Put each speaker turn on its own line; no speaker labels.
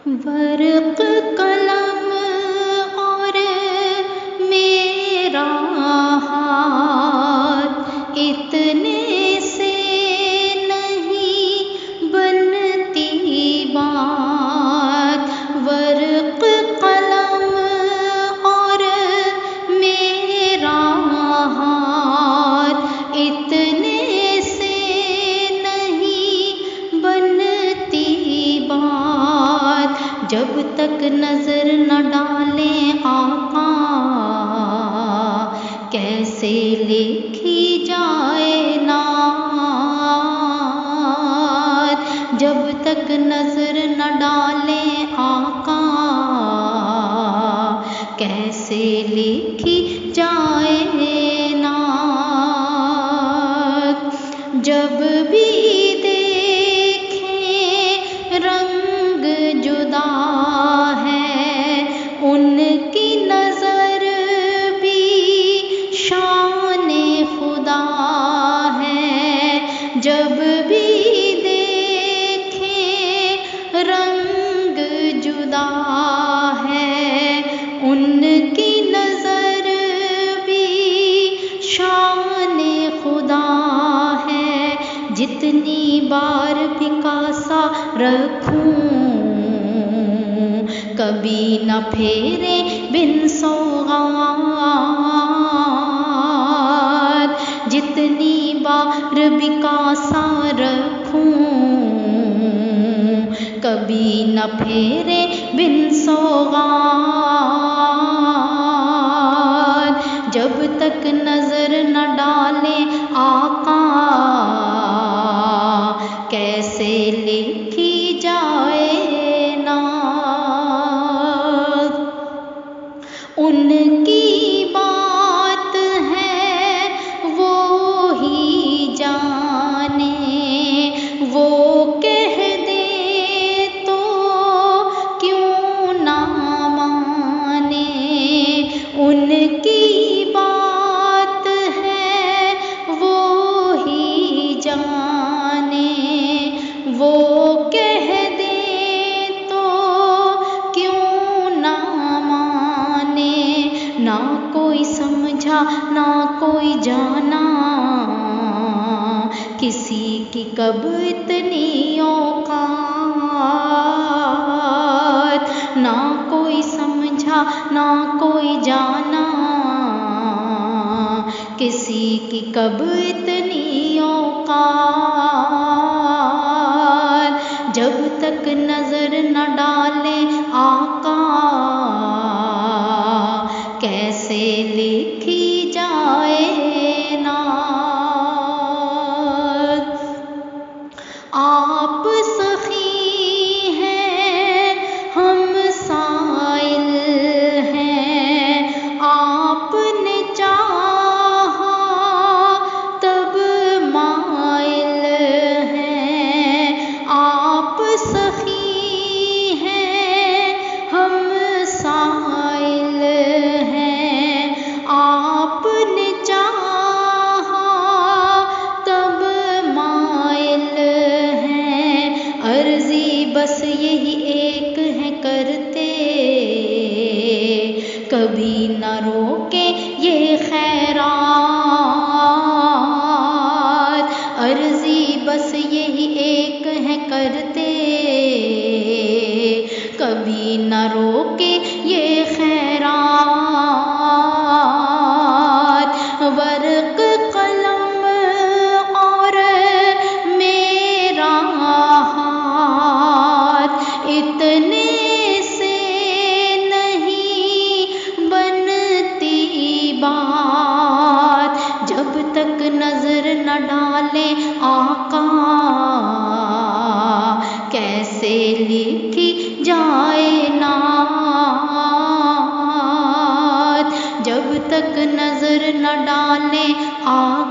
ورق قلم اور میرا ہاتھ اتنے سے نہیں بنتی بات. ورق قلم اور میرا ہاتھ اتنے سے نہیں بنتی بات. جب تک نظر نہ ڈالیں آقا کیسے لکھی جائے نعت. جب تک نظر نہ ڈالیں آقا کیسے لکھی جائے نعت. جب بھی دیکھیں رنگ جدا ہے ان کی نظر بھی شان خدا ہے. جب بھی دیکھیں رنگ جدا ہے ان کی نظر بھی شان خدا ہے. جتنی بار بھی کاسا رکھوں کبھی نہ پھیرے بن سوغات. جتنی بار بھی کاسا رکھوں کبھی نہ پھیرے بن سوغات. جب تک نظر نہ ڈالیں آقا کیسے لکھی جائے نعت. ان کی بات ہے وہی جانے وہ کہہ دے تو کیوں نہ مانے. ان کی بات ہے وہی جانے وہ کہہ دے تو کیوں نہ مانے. نہ کوئی سمجھا نہ کوئی جانا کسی کی کب اتنی اوقات. نہ کوئی سمجھا نہ کوئی جانا کسی کی کب اتنی اوقات. جب تک نظر نہ ڈالیں آقا کیسے لکھی جائے نعت. آپ سخی ہیں ہم سائل ہیں آپ نے چاہا تب مائل ہیں. آپ سخی ہیں ہم سائل ہیں آپ نے چاہا تب مائل ہیں. عرضی بس یہی ایک ہے کرتے کبھی نہ روکے یہ خیرات. عرضی بس یہی ایک ہے کرتے کبھی نہ روکے یہ خیرات. ورق قلم اور میرا ہاتھ اتنے سے نہیں بنتی بات. جب تک نظر نہ ڈالیں آقا کیسے لکھی جائے نعت. جب تک نظر نہ ڈالیں آقا